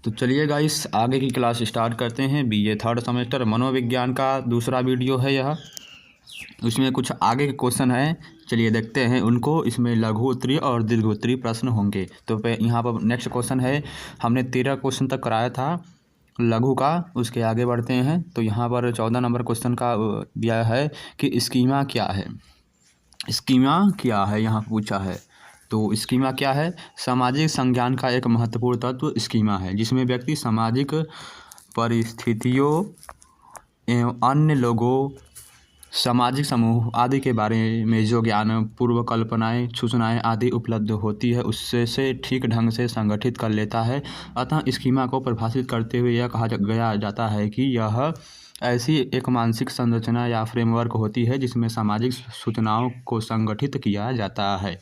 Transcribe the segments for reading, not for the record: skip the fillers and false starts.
तो चलिए गाइस आगे की क्लास स्टार्ट करते हैं। बीए थर्ड सेमेस्टर मनोविज्ञान का दूसरा वीडियो है यह। उसमें कुछ आगे के क्वेश्चन हैं, चलिए देखते हैं उनको। इसमें लघु उत्तरीय और दीर्घ उत्तरीय प्रश्न होंगे। तो यहाँ पर नेक्स्ट क्वेश्चन है, हमने 13 क्वेश्चन तक कराया था लघु का, उसके आगे बढ़ते हैं। तो यहाँ पर 14 नंबर क्वेश्चन का दिया है कि स्कीमा क्या है। स्कीमा क्या है यहाँ पूछा है। तो स्कीमा क्या है? सामाजिक संज्ञान का एक महत्वपूर्ण तत्व स्कीमा है, जिसमें व्यक्ति सामाजिक परिस्थितियों एवं अन्य लोगों, सामाजिक समूह आदि के बारे में जो ज्ञान, पूर्व कल्पनाएँ, सूचनाएँ आदि उपलब्ध होती है, उससे से ठीक ढंग से संगठित कर लेता है। अतः स्कीमा को परिभाषित करते हुए यह कहा गया जाता है कि यह ऐसी एक मानसिक संरचना या फ्रेमवर्क होती है जिसमें सामाजिक सूचनाओं को संगठित किया जाता है।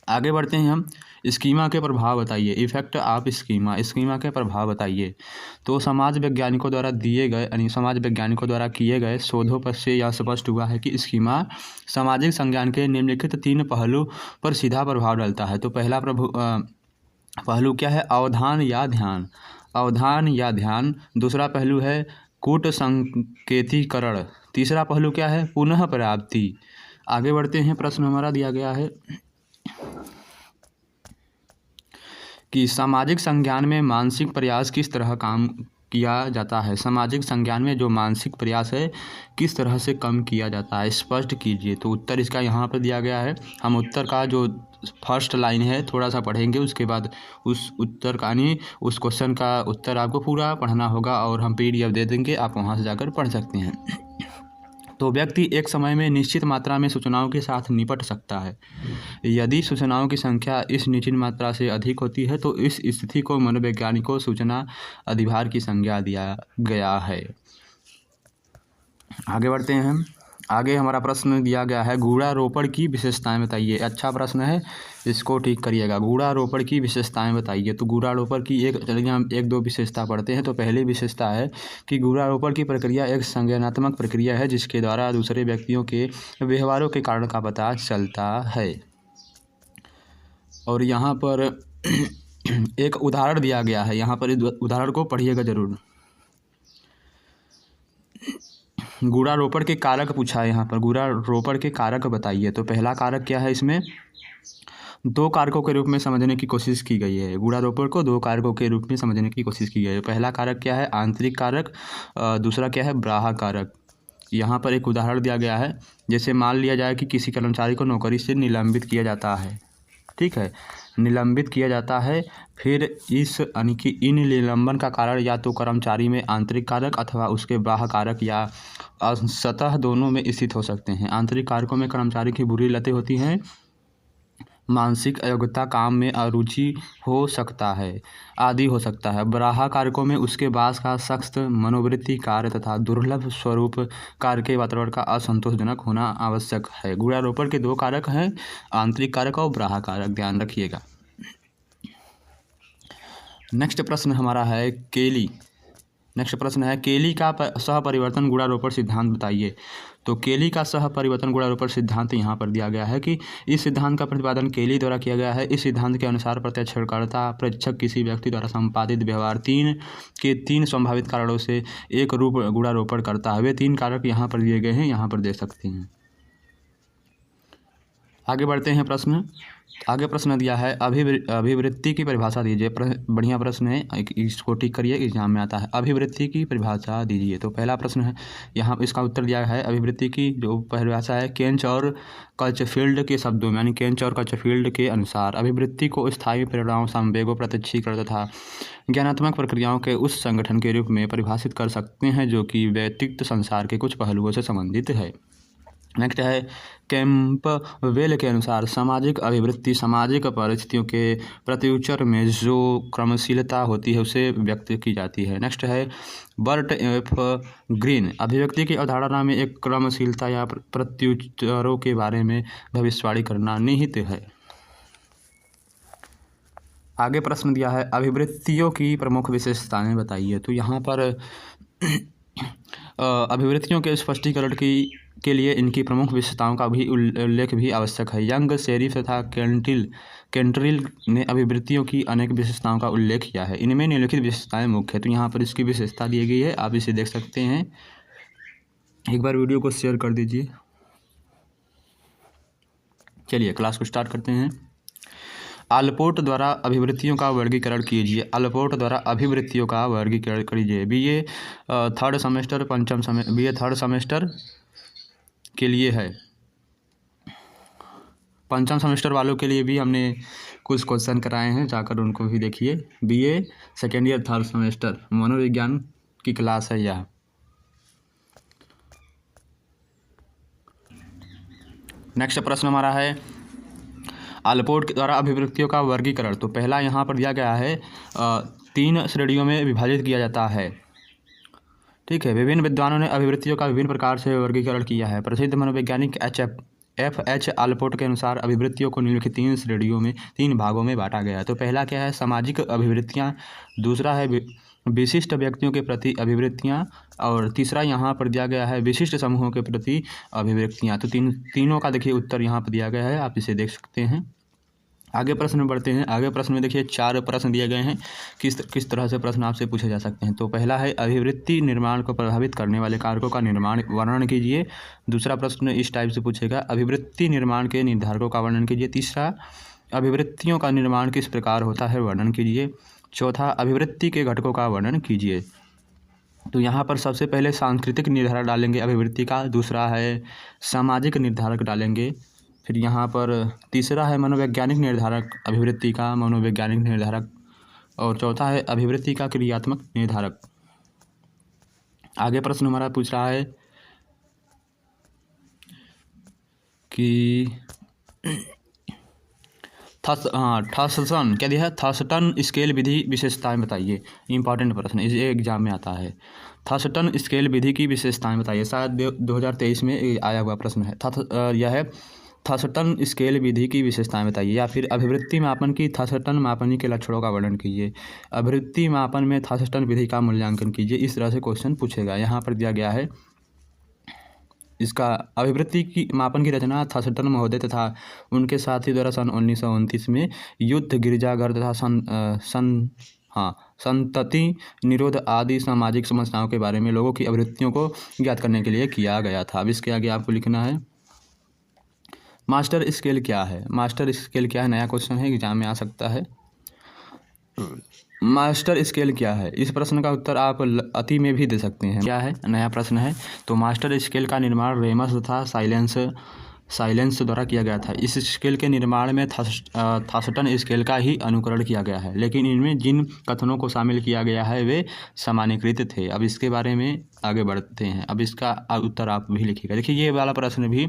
आगे बढ़ते हैं हम। स्कीमा के प्रभाव बताइए। इफेक्ट ऑफ स्कीमा, स्कीमा के प्रभाव बताइए। तो समाज वैज्ञानिकों द्वारा किए गए शोधों पर से यह स्पष्ट हुआ है कि स्कीमा सामाजिक संज्ञान के निम्नलिखित 3 पहलू पर सीधा प्रभाव डालता है। तो पहला पहलू क्या है? अवधान या ध्यान, अवधान या ध्यान। दूसरा पहलू है कूट संकेतीकरण। तीसरा पहलू क्या है? पुनः प्राप्ति। आगे बढ़ते हैं। प्रश्न हमारा दिया गया है कि सामाजिक संज्ञान में मानसिक प्रयास किस तरह काम किया जाता है। सामाजिक संज्ञान में जो मानसिक प्रयास है किस तरह से कम किया जाता है, स्पष्ट कीजिए। तो उत्तर इसका यहाँ पर दिया गया है। हम उत्तर का जो फर्स्ट लाइन है थोड़ा सा पढ़ेंगे, उसके बाद उस उत्तर का उस क्वेश्चन का उत्तर आपको पूरा पढ़ना होगा और हम PDF दे देंगे, आप वहाँ से जाकर पढ़ सकते हैं। तो व्यक्ति एक समय में निश्चित मात्रा में सूचनाओं के साथ निपट सकता है। यदि सूचनाओं की संख्या इस निश्चित मात्रा से अधिक होती है तो इस स्थिति को मनोवैज्ञानिकों सूचना अधिभार की संज्ञा दिया गया है। आगे बढ़ते हैं हम। आगे हमारा प्रश्न दिया गया है, गूढ़ारोपण की विशेषताएं बताइए। अच्छा प्रश्न है, इसको ठीक करिएगा। गूढ़ारोपण की विशेषताएं बताइए। तो गूढ़ारोपण की चलिए हम 1-2 विशेषता पढ़ते हैं। तो पहली विशेषता है कि गूढ़ारोपण की प्रक्रिया एक संज्ञानात्मक प्रक्रिया है जिसके द्वारा दूसरे व्यक्तियों के व्यवहारों के कारण का पता चलता है। और यहाँ पर एक उदाहरण दिया गया है, यहाँ पर उदाहरण को पढ़िएगा जरूर। गूढ़ारोपण के कारक पूछा है यहाँ पर। गूढ़ारोपण के कारक बताइए। तो पहला कारक क्या है? इसमें 2 कारकों के रूप में समझने की कोशिश की गई है। गूढ़ारोपण को 2 कारकों के रूप में समझने की कोशिश की गई है। पहला कारक क्या है? आंतरिक कारक। दूसरा क्या है? बाह्य कारक। यहाँ पर एक उदाहरण दिया गया है, जैसे मान लिया जाए कि किसी कर्मचारी को नौकरी से निलंबित किया जाता है, ठीक है, निलंबित किया जाता है। फिर इस यानी कि इन निलंबन का कारण या तो कर्मचारी में आंतरिक कारक अथवा उसके बाह्य कारक या सतह दोनों में स्थित हो सकते हैं। आंतरिक कारकों में कर्मचारी की बुरी लतें होती हैं, मानसिक अयोग्यता, काम में अरुचि हो सकता है आदि हो सकता है। बाह्य कारकों में उसके पास का सख्त मनोवृत्ति कार्य तथा दुर्लभ स्वरूप कार्य के वातावरण का असंतोषजनक होना आवश्यक है। गूढ़ारोपण के 2 कारक हैं, आंतरिक कारक और बाह्य कारक, ध्यान रखिएगा। नेक्स्ट प्रश्न हमारा है केली। नेक्स्ट प्रश्न है, केली का सहपरिवर्तन गूढ़ारोपण सिद्धांत बताइए। तो केली का सहपरिवर्तन गूढ़ारोपण सिद्धांत यहाँ पर दिया गया है कि इस सिद्धांत का प्रतिपादन केली द्वारा किया गया है। इस सिद्धांत के अनुसार प्रत्यक्षकर्ता प्रेक्षक किसी व्यक्ति द्वारा संपादित व्यवहार 3 संभावित कारणों से एक रूप गूढ़ारोपण करता है। वे 3 कारक यहाँ पर दिए गए हैं, यहाँ पर देख सकते हैं। आगे बढ़ते हैं। आगे प्रश्न दिया है, अभिवृत्ति की परिभाषा दीजिए। बढ़िया प्रश्न है, इसको ठीक करिए, एग्जाम में आता है। अभिवृत्ति की परिभाषा दीजिए। तो पहला प्रश्न है, यहाँ इसका उत्तर दिया है। अभिवृत्ति की जो परिभाषा है केंच और कल्चफील्ड के शब्दों में, यानी केंच और कल्चफील्ड के अनुसार अभिवृत्ति को स्थायी प्रेरणाओं, संवेगों, प्रत्यक्षीकरण तथा ज्ञानात्मक प्रक्रियाओं के उस संगठन के रूप में परिभाषित कर सकते हैं जो कि व्यक्तित्व संसार के कुछ पहलुओं से संबंधित है। नेक्स्ट है, कैंपवेल के अनुसार सामाजिक अभिवृत्ति सामाजिक परिस्थितियों के प्रत्युत्तर में जो क्रमशीलता होती है उसे व्यक्त की जाती है। नेक्स्ट है, बर्ट एफ ग्रीन अभिव्यक्ति की अवधारणा में एक क्रमशीलता या प्रत्युत्तरों के बारे में भविष्यवाणी करना निहित है। आगे प्रश्न दिया है, अभिवृत्तियों की प्रमुख विशेषताएं बताइए। तो यहाँ पर अभिवृत्तियों के स्पष्टीकरण के लिए इनकी प्रमुख विशेषताओं का भी उल्लेख भी आवश्यक है। यंग, शेरिफ तथा कैंट्रिल ने अभिवृत्तियों की अनेक विशेषताओं का उल्लेख किया है। इनमें निम्नलिखित विशेषताएं मुख्य है। तो यहाँ पर इसकी विशेषता दी गई है, आप इसे देख सकते हैं। एक बार वीडियो को शेयर कर दीजिए। चलिए क्लास को स्टार्ट करते हैं। आलपोर्ट द्वारा अभिवृत्तियों का वर्गीकरण कीजिए। आलपोर्ट द्वारा अभिवृत्तियों का वर्गीकरण कीजिए। BA third semester BA third semester के लिए है। पंचम सेमेस्टर वालों के लिए भी हमने कुछ क्वेश्चन कराए हैं, जाकर उनको भी देखिए। BA second year third semester मनोविज्ञान की क्लास है यह। नेक्स्ट प्रश्न हमारा है आलपोर्ट द्वारा अभिवृत्तियों का वर्गीकरण। तो पहला यहाँ पर दिया गया है 3 श्रेणियों में विभाजित किया जाता है। ठीक है, विभिन्न विद्वानों ने अभिवृत्तियों का विभिन्न प्रकार से वर्गीकरण किया है। प्रसिद्ध मनोवैज्ञानिक FH आलपोर्ट के अनुसार अभिवृत्तियों को निम्नलिखित 3 श्रेणियों में 3 भागों में बांटा गया है। तो पहला क्या है, सामाजिक अभिवृत्तियाँ, दूसरा है विशिष्ट व्यक्तियों के प्रति अभिवृत्तियाँ, और तीसरा यहाँ पर दिया गया है विशिष्ट समूहों के प्रति अभिवृत्तियाँ। तो तीनों का देखिए उत्तर यहाँ पर दिया गया है, आप इसे देख सकते हैं। आगे प्रश्न में बढ़ते हैं। आगे प्रश्न में देखिए 4 प्रश्न दिए गए हैं, किस तरह से प्रश्न आपसे पूछे जा सकते हैं। तो पहला है अभिवृत्ति निर्माण को प्रभावित करने वाले कारकों का वर्णन कीजिए। दूसरा प्रश्न इस टाइप से पूछेगा, अभिवृत्ति निर्माण के निर्धारकों का वर्णन कीजिए। तीसरा, अभिवृत्तियों का निर्माण किस प्रकार होता है, वर्णन कीजिए। चौथा, अभिवृत्ति के घटकों का वर्णन कीजिए। तो यहाँ पर सबसे पहले सांस्कृतिक निर्धारक डालेंगे अभिवृत्ति का, दूसरा है सामाजिक निर्धारक डालेंगे, फिर यहाँ पर तीसरा है मनोवैज्ञानिक निर्धारक अभिवृत्ति का, मनोवैज्ञानिक निर्धारक, और चौथा है अभिवृत्ति का क्रियात्मक निर्धारक। आगे प्रश्न हमारा पूछ रहा है कि थॉम्सन क्या दिया है, थॉम्सन स्केल विधि विशेषताएं बताइए। इंपॉर्टेंट प्रश्न, इस एग्जाम में आता है। थॉम्सन स्केल विधि की विशेषताएं बताइए, शायद 2023 में आया हुआ प्रश्न है। यह है थॉम्सन स्केल विधि की विशेषताएं बताइए, या फिर अभिवृत्ति मापन की थॉम्सन मापनी के लक्षणों का वर्णन कीजिए। अभिवृत्ति मापन में थॉम्सन विधि का मूल्यांकन कीजिए। इस तरह से क्वेश्चन पूछेगा। यहाँ पर दिया गया है इसका अभिवृत्ति की मापन की रचना थॉम्सन महोदय तथा उनके साथी द्वारा सन 1929 में युद्ध, गिरजाघर तथा संतति निरोध आदि सामाजिक समस्याओं के बारे में लोगों की अभिवृत्तियों को ज्ञात करने के लिए किया गया था। अब इसके आगे आपको लिखना है मास्टर स्केल क्या है। मास्टर स्केल क्या है, नया क्वेश्चन है, एग्जाम में आ सकता है। मास्टर स्केल क्या है, इस प्रश्न का उत्तर आप अति में भी दे सकते हैं। क्या है, नया प्रश्न है। तो मास्टर स्केल का निर्माण रेमस तथा साइलेंस द्वारा किया गया था। इस स्केल के निर्माण में थॉम्सन स्केल का ही अनुकरण किया गया है, लेकिन इनमें जिन कथनों को शामिल किया गया है वे सामान्यीकृत थे। अब इसके बारे में आगे बढ़ते हैं। अब इसका उत्तर आप भी लिखिएगा। देखिए ये वाला प्रश्न भी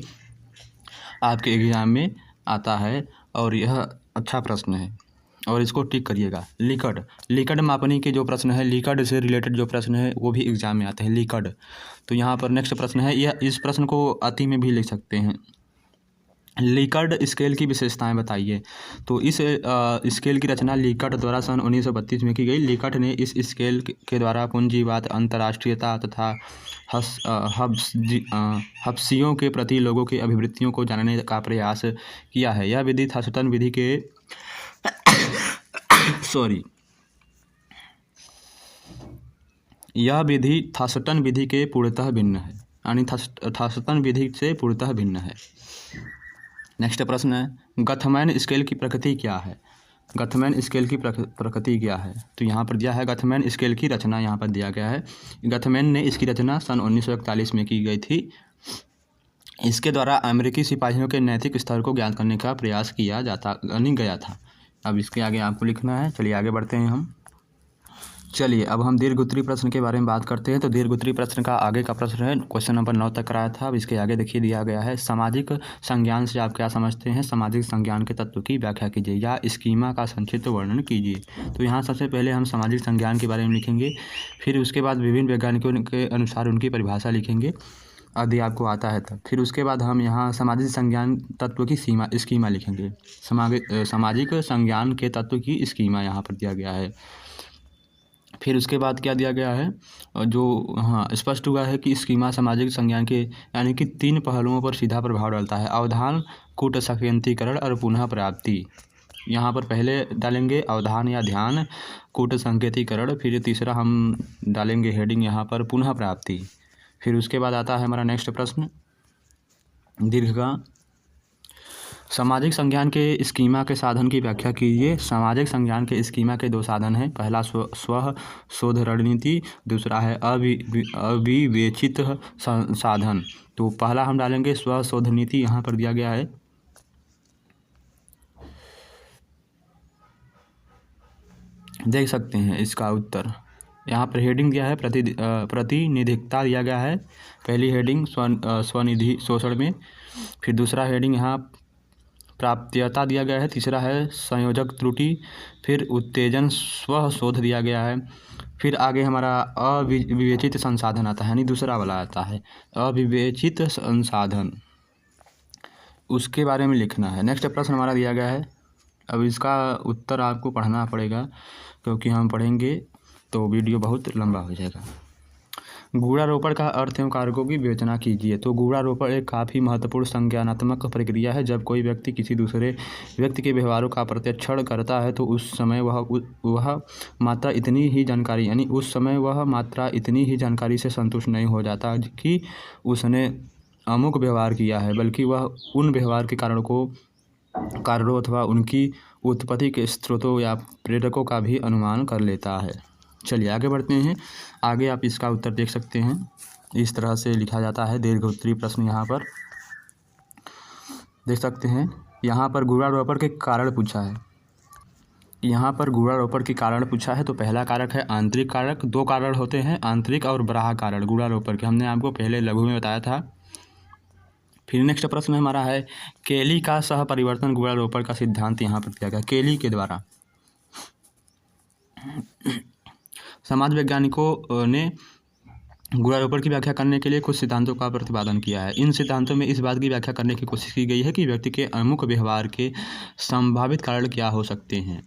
आपके एग्जाम में आता है और यह अच्छा प्रश्न है और इसको टिक करिएगा। लीकड मापनी के जो प्रश्न है, लीकड से रिलेटेड जो प्रश्न है वो भी एग्जाम में आते हैं, लीकड। तो यहाँ पर नेक्स्ट प्रश्न है, यह इस प्रश्न को अति में भी लिख सकते हैं। लीकड स्केल की विशेषताएं बताइए। तो इस स्केल की रचना लीकड द्वारा सन 1932 में की गई। लीकड ने इस स्केल के द्वारा पूंजीवाद, अंतर्राष्ट्रीयता तथा हब्सियों के प्रति लोगों की अभिवृत्तियों को जानने का प्रयास किया है। यह विधि थॉम्सन विधि के यह विधि थॉम्सन विधि के पूर्णतः भिन्न है, यानी थॉम्सन विधि से पूर्णतः भिन्न है। नेक्स्ट प्रश्न है, गथमैन स्केल की प्रकृति क्या है। गथमैन स्केल की प्रकृति क्या है। तो यहाँ पर दिया है गथमैन स्केल की रचना, यहाँ पर दिया गया है। गथमैन ने इसकी रचना सन 1941 में की गई थी। इसके द्वारा अमेरिकी सिपाहियों के नैतिक स्तर को ज्ञात करने का प्रयास किया गया था। अब इसके आगे आपको लिखना है। चलिए आगे बढ़ते हैं हम। चलिए अब हम दीर्घोत्तरीय प्रश्न के बारे में बात करते हैं। तो दीर्घोत्तरीय प्रश्न का आगे का प्रश्न है, क्वेश्चन नंबर 9 तक कराया था। अब इसके आगे देखिए दिया गया है, सामाजिक संज्ञान से आप क्या समझते हैं। सामाजिक संज्ञान के तत्व की व्याख्या कीजिए या स्कीमा का संक्षिप्त वर्णन कीजिए। तो यहाँ सबसे पहले हम सामाजिक संज्ञान के बारे में लिखेंगे, फिर उसके बाद विभिन्न वैज्ञानिकों के अनुसार उनकी परिभाषा लिखेंगे यदि आपको आता है तब। फिर उसके बाद हम यहाँ सामाजिक संज्ञान तत्व की स्कीमा लिखेंगे। सामाजिक संज्ञान के तत्व की स्कीमा यहाँ पर दिया गया है। फिर उसके बाद क्या दिया गया है, जो हाँ स्पष्ट हुआ है कि स्कीमा सामाजिक संज्ञान के यानी कि 3 पहलुओं पर सीधा प्रभाव डालता है, अवधान, कूट संकेतीकरण और पुनः प्राप्ति। यहाँ पर पहले डालेंगे अवधान या ध्यान, कूट संकेतीकरण, फिर तीसरा हम डालेंगे हेडिंग यहाँ पर पुनः प्राप्ति। फिर उसके बाद आता है हमारा नेक्स्ट प्रश्न दीर्घ का, सामाजिक संज्ञान के स्कीमा के साधन की व्याख्या कीजिए। सामाजिक संज्ञान के स्कीमा के 2 साधन हैं, पहला स्व शोध रणनीति, दूसरा है अविवेचित साधन। तो पहला हम डालेंगे स्व शोध नीति, यहाँ पर दिया गया है। देख सकते हैं इसका उत्तर, यहाँ पर हेडिंग दिया है प्रतिनिधिकता दिया गया है। पहली हेडिंग स्वनिधि शोषण में, फिर दूसरा हेडिंग यहाँ प्राप्यता दिया गया है, तीसरा है संयोजक त्रुटि, फिर उत्तेजन स्व शोध दिया गया है, फिर आगे हमारा अविवेचित संसाधन आता है, यानी दूसरा वाला आता है अविवेचित संसाधन, उसके बारे में लिखना है। नेक्स्ट प्रश्न हमारा दिया गया है, अब इसका उत्तर आपको पढ़ना पड़ेगा क्योंकि हम पढ़ेंगे तो वीडियो बहुत लंबा हो जाएगा। गूढ़ारोपण का अर्थ एवं कारकों की विवेचना कीजिए। तो गूढ़ारोपण एक काफ़ी महत्वपूर्ण संज्ञानात्मक प्रक्रिया है। जब कोई व्यक्ति किसी दूसरे व्यक्ति के व्यवहारों का प्रत्यक्षण करता है तो उस समय वह मात्रा इतनी ही जानकारी से संतुष्ट नहीं हो जाता कि उसने अमुक व्यवहार किया है, बल्कि वह उन व्यवहार के कारणों अथवा उनकी उत्पत्ति के स्रोतों या प्रेरकों का भी अनुमान कर लेता है। चलिए आगे बढ़ते हैं। आगे आप इसका उत्तर देख सकते हैं, इस तरह से लिखा जाता है दीर्घोत्तरीय प्रश्न। यहाँ पर देख सकते हैं, यहाँ पर गूढ़ारोपण के कारण पूछा है। यहाँ पर गूढ़ारोपण के कारण पूछा है तो पहला कारक है आंतरिक कारक। 2 कारण होते हैं, आंतरिक और बाह्य कारण गूढ़ारोपण के, हमने आपको पहले लघु में बताया था। फिर नेक्स्ट प्रश्न हमारा है केली का सह परिवर्तन गूढ़ारोपण का सिद्धांत यहाँ पर दिया गया। केली के द्वारा समाज वैज्ञानिकों ने गूढ़ारोपण की व्याख्या करने के लिए कुछ सिद्धांतों का प्रतिपादन किया है। इन सिद्धांतों में इस बात की व्याख्या करने की कोशिश की गई है कि व्यक्ति के अमुक व्यवहार के संभावित कारण क्या हो सकते हैं,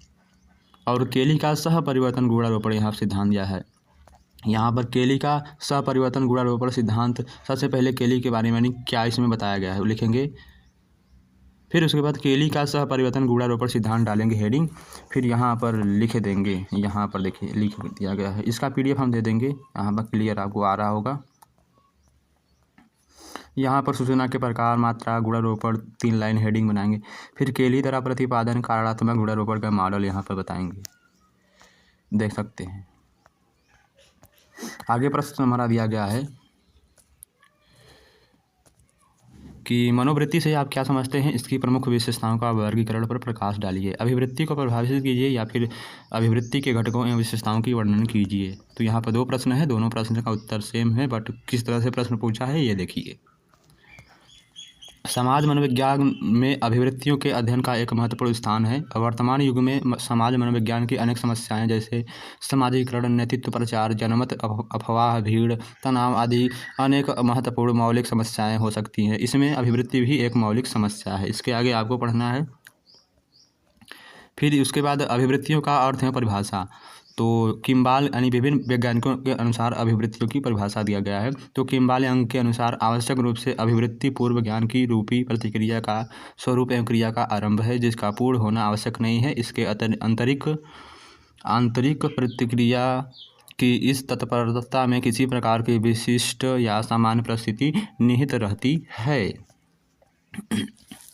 और केली का सह परिवर्तन गूढ़ारोपण यहाँ सिद्धांत दिया है। यहाँ पर केली का सह परिवर्तन गूढ़ारोपण सिद्धांत, सबसे पहले केली के बारे में क्या इसमें बताया गया है वो लिखेंगे, फिर उसके बाद केली का सह परिवर्तन गूढ़ारोपण सिद्धांत डालेंगे हेडिंग, फिर यहाँ पर लिख देंगे। यहाँ पर देखिए लिख दिया गया है, इसका PDF हम दे देंगे, यहाँ पर क्लियर आपको आ रहा होगा। यहाँ पर सूचना के प्रकार, मात्रा, गूढ़ारोपण 3 लाइन हेडिंग बनाएंगे, फिर केली द्वारा प्रतिपादन कार्यात्मक गूढ़ारोपण का मॉडल यहाँ पर बताएंगे, देख सकते हैं। आगे प्रश्न हमारा दिया गया है कि मनोवृत्ति से आप क्या समझते हैं, इसकी प्रमुख विशेषताओं का वर्गीकरण पर प्रकाश डालिए। अभिवृत्ति को प्रभावित कीजिए या फिर अभिवृत्ति के घटकों एवं विशेषताओं की वर्णन कीजिए। तो यहाँ पर 2 प्रश्न है, दोनों प्रश्न का उत्तर सेम है, बट किस तरह से प्रश्न पूछा है ये देखिए। समाज मनोविज्ञान में अभिवृत्तियों के अध्ययन का एक महत्वपूर्ण स्थान है। वर्तमान युग में समाज मनोविज्ञान की अनेक समस्याएं जैसे सामाजिकरण, नेतृत्व प्रचार, जनमत, अफवाह, भीड़, तनाव आदि अनेक महत्वपूर्ण मौलिक समस्याएं हो सकती हैं। इसमें अभिवृत्ति भी एक मौलिक समस्या है। इसके आगे आपको पढ़ना है। फिर उसके बाद अभिवृत्तियों का अर्थ है परिभाषा। तो किम्बाल यानी विभिन्न वैज्ञानिकों के अनुसार अभिवृत्तियों की परिभाषा दिया गया है। तो किम्बाल अंक के अनुसार आवश्यक रूप से अभिवृत्ति पूर्व ज्ञान की रूपी प्रतिक्रिया का स्वरूप एवं क्रिया का आरंभ है, जिसका पूर्ण होना आवश्यक नहीं है। इसके आंतरिक प्रतिक्रिया की इस तत्परता में किसी प्रकार की विशिष्ट या सामान्य परिस्थिति निहित रहती है।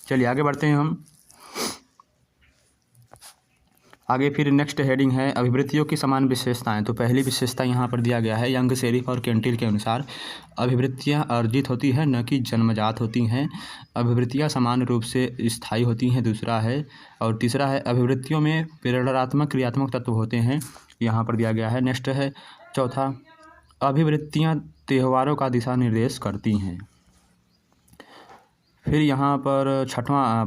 चलिए आगे बढ़ते हैं हम आगे। फिर नेक्स्ट हेडिंग है अभिवृत्तियों की समान विशेषताएं। तो पहली विशेषता यहाँ पर दिया गया है यंग, शेरिफ और केंटिल के अनुसार अभिवृत्तियाँ अर्जित होती हैं, न कि जन्मजात होती हैं। अभिवृत्तियाँ समान रूप से स्थायी होती हैं, दूसरा है। और तीसरा है अभिवृत्तियों में प्रेरणात्मक क्रियात्मक तत्व होते हैं, यहाँ पर दिया गया है। नेक्स्ट है चौथा, अभिवृत्तियाँ त्यौहारों का दिशा निर्देश करती हैं। फिर यहाँ पर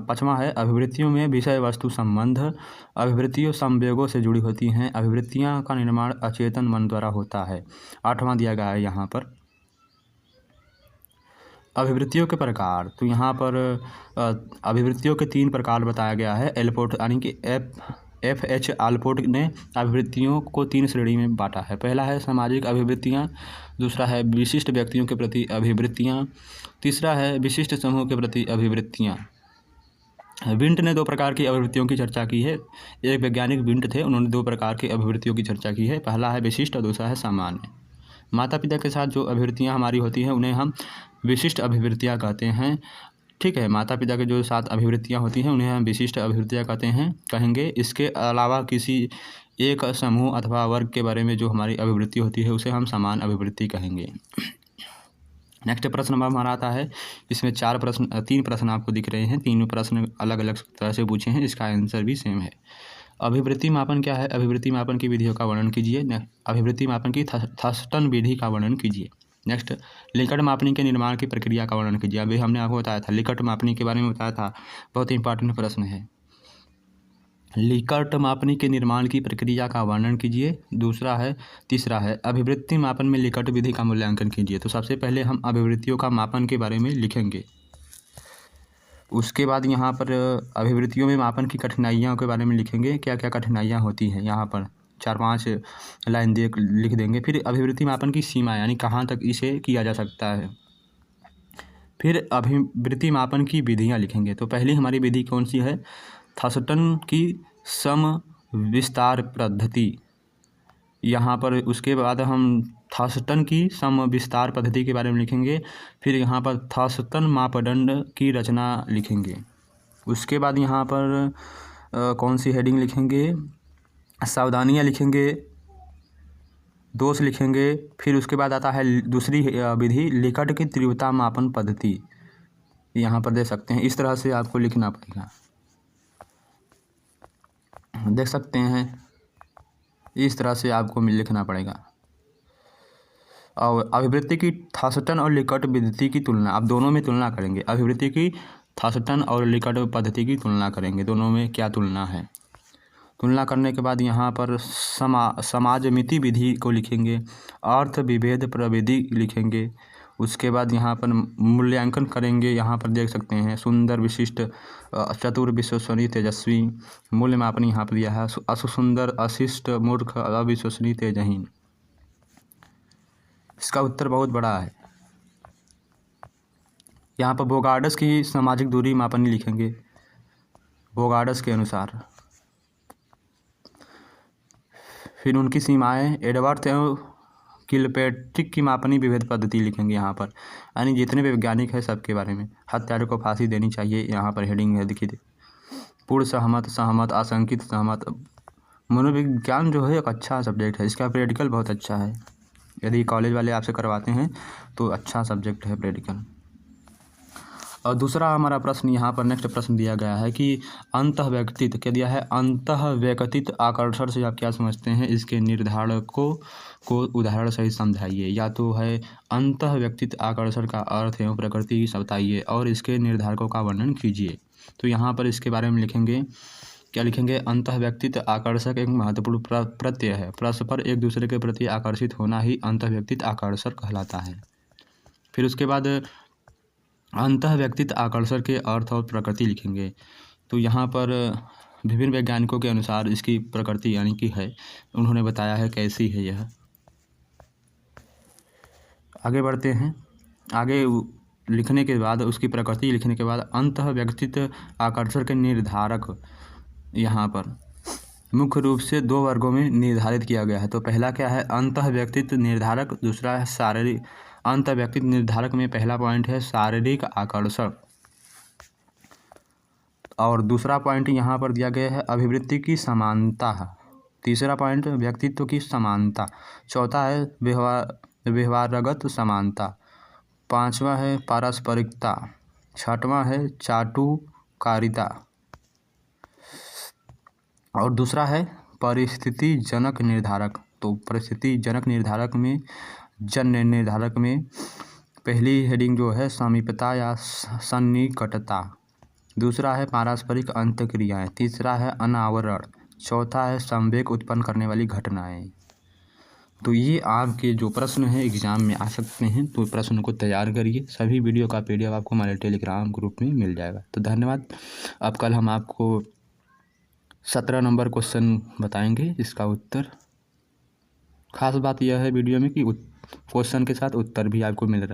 पाँचवा है अभिवृत्तियों में विषय वस्तु संबंध। अभिवृत्तियों संवेगों से जुड़ी होती हैं। अभिवृत्तियाँ का निर्माण अचेतन मन द्वारा होता है। 8वां दिया गया है यहाँ पर अभिवृत्तियों के प्रकार। तो यहाँ पर अभिवृत्तियों के 3 प्रकार बताया गया है। F.H. आलपोर्ट ने अभिवृत्तियों को 3 श्रेणी में बांटा है। पहला है सामाजिक अभिवृत्तियाँ, दूसरा है विशिष्ट व्यक्तियों के प्रति अभिवृत्तियाँ, तीसरा है विशिष्ट समूह के प्रति अभिवृत्तियाँ। विंट ने 2 प्रकार की अभिवृत्तियों की चर्चा की है। एक वैज्ञानिक विंट थे, उन्होंने 2 प्रकार की अभिवृत्तियों की चर्चा की है। पहला है विशिष्ट और दूसरा है सामान्य। माता पिता के साथ जो अभिवृत्तियाँ हमारी होती हैं उन्हें हम विशिष्ट अभिवृत्तियाँ कहते हैं। ठीक है, माता पिता के जो साथ अभिवृत्तियाँ होती हैं उन्हें हम विशिष्ट अभिवृत्तियाँ कहेंगे। इसके अलावा किसी एक समूह अथवा वर्ग के बारे में जो हमारी अभिवृत्ति होती है उसे हम समान अभिवृत्ति कहेंगे। नेक्स्ट प्रश्न अब हमारा आता है, इसमें 3 प्रश्न आपको दिख रहे हैं। तीनों प्रश्न अलग अलग तरह से पूछे हैं, इसका आंसर भी सेम है। अभिवृत्ति मापन क्या है? अभिवृत्ति मापन की विधियों का वर्णन कीजिए। अभिवृत्ति मापन की थर्स्टन विधि का वर्णन कीजिए। नेक्स्ट, लिकट मापनी के निर्माण की प्रक्रिया का वर्णन कीजिए। अभी हमने आपको बताया था, लिकट मापनी के बारे में बताया था, बहुत इंपॉर्टेंट प्रश्न है। लिकट मापनी के निर्माण की प्रक्रिया का वर्णन कीजिए। तीसरा है अभिवृत्ति मापन में लिकट विधि का मूल्यांकन कीजिए। तो सबसे पहले हम अभिवृत्तियों का मापन के बारे में लिखेंगे। उसके बाद यहाँ पर अभिवृत्तियों में मापन की कठिनाइयों के बारे में लिखेंगे, क्या क्या कठिनाइयाँ होती हैं। यहाँ पर 4-5 लाइन लिख देंगे। फिर अभिवृत्ति मापन की सीमा यानी कहाँ तक इसे किया जा सकता है। फिर अभिवृत्ति मापन की विधियाँ लिखेंगे। तो पहली हमारी विधि कौन सी है? थर्स्टन की सम विस्तार पद्धति। यहाँ पर उसके बाद हम थर्स्टन की सम विस्तार पद्धति के बारे में लिखेंगे। फिर यहाँ पर थर्स्टन मापदंड की रचना लिखेंगे। उसके बाद यहाँ पर कौन सी हेडिंग लिखेंगे? सावधानियाँ लिखेंगे, दोष लिखेंगे। फिर उसके बाद आता है दूसरी विधि, लिकट की तीव्रता मापन पद्धति। यहाँ पर देख सकते हैं, इस तरह से आपको लिखना पड़ेगा। देख सकते हैं, इस तरह से आपको लिखना पड़ेगा। और अभिवृत्ति की थर्स्टन और लिकट विधि की तुलना, आप दोनों में तुलना करेंगे। अभिवृत्ति की थर्स्टन और लिकट पद्धति की तुलना करेंगे, दोनों में क्या तुलना है। तुलना करने के बाद यहाँ पर समाजमिति विधि को लिखेंगे, अर्थ विभेद प्रविधि लिखेंगे। उसके बाद यहाँ पर मूल्यांकन करेंगे। यहाँ पर देख सकते हैं, सुंदर, विशिष्ट, चतुर, विश्वसनीय, तेजस्वी। मूल्य मापन यहाँ पर दिया है, असुंदर, अशिष्ट, मूर्ख, अविश्वसनीय, तेजहीन। इसका उत्तर बहुत बड़ा है। यहाँ पर बोगार्ड्स की सामाजिक दूरी मापन लिखेंगे, बोगार्ड्स के अनुसार। फिर उनकी सीमाएं, एडवर्थ एवं किलपेट्रिक की मापनी विभेद पद्धति लिखेंगे। यहाँ पर यानी जितने भी वैज्ञानिक हैं सबके बारे में। हत्यारे को फांसी देनी चाहिए, यहाँ पर हेडिंग है, देखिए। पूर्ण सहमत, सहमत, आशंकित सहमत। मनोविज्ञान जो है एक अच्छा सब्जेक्ट है, इसका प्रैक्टिकल बहुत अच्छा है। यदि कॉलेज वाले आपसे करवाते हैं तो अच्छा सब्जेक्ट है प्रैक्टिकल। और दूसरा हमारा प्रश्न यहाँ पर नेक्स्ट प्रश्न दिया गया है कि अंतःव्यक्तित्व क्या दिया है? अंतःव्यक्तित्व आकर्षण से आप क्या समझते हैं? इसके निर्धारकों को उदाहरण सहित समझाइए। या तो है अंतःव्यक्तित्व आकर्षण का अर्थ एवं प्रकृति बताइए और इसके निर्धारकों का वर्णन कीजिए। तो यहाँ पर इसके बारे में लिखेंगे, क्या लिखेंगे? अंतःव्यक्तित्व आकर्षक एक महत्वपूर्ण प्रत्यय है। परस्पर एक दूसरे के प्रति आकर्षित होना ही अंतःव्यक्तित्व आकर्षण कहलाता है। फिर उसके बाद अंतःव्यक्तित्व आकर्षण के अर्थ और प्रकृति लिखेंगे। तो यहाँ पर विभिन्न वैज्ञानिकों के अनुसार इसकी प्रकृति यानी कि है, उन्होंने बताया है कैसी है यह। आगे बढ़ते हैं। आगे लिखने के बाद, उसकी प्रकृति लिखने के बाद अंतःव्यक्तित्व आकर्षण के निर्धारक यहाँ पर मुख्य रूप से 2 वर्गों में निर्धारित किया गया है। तो पहला क्या है? अंतःव्यक्तित्व निर्धारक, दूसरा है शारीरिक। अंतःव्यक्तित्व निर्धारक में पहला पॉइंट है शारीरिक आकर्षण और दूसरा पॉइंट यहाँ पर दिया गया है अभिवृत्ति की समानता। तीसरा पॉइंट व्यक्तित्व की समानता। चौथा है व्यवहारगत समानता। पांचवा है पारस्परिकता। छठवां है चाटुकारिता और दूसरा है परिस्थितिजनक निर्धारक। तो परिस्थितिजनक निर्धारक में, जन्य निर्धारक में पहली हेडिंग जो है समीपता या सन्निकटता, दूसरा है पारस्परिक अंतःक्रियाएं, तीसरा है अनावरण, चौथा है संवेग उत्पन्न करने वाली घटनाएं। तो ये आपके जो प्रश्न हैं एग्जाम में आ सकते हैं, तो प्रश्न को तैयार करिए। सभी वीडियो का PDF आपको हमारे टेलीग्राम ग्रुप में मिल जाएगा। तो धन्यवाद। अब कल हम आपको 17 नंबर क्वेश्चन बताएंगे इसका उत्तर। खास बात यह है वीडियो में कि क्वेश्चन के साथ उत्तर भी आपको मिल रहा है।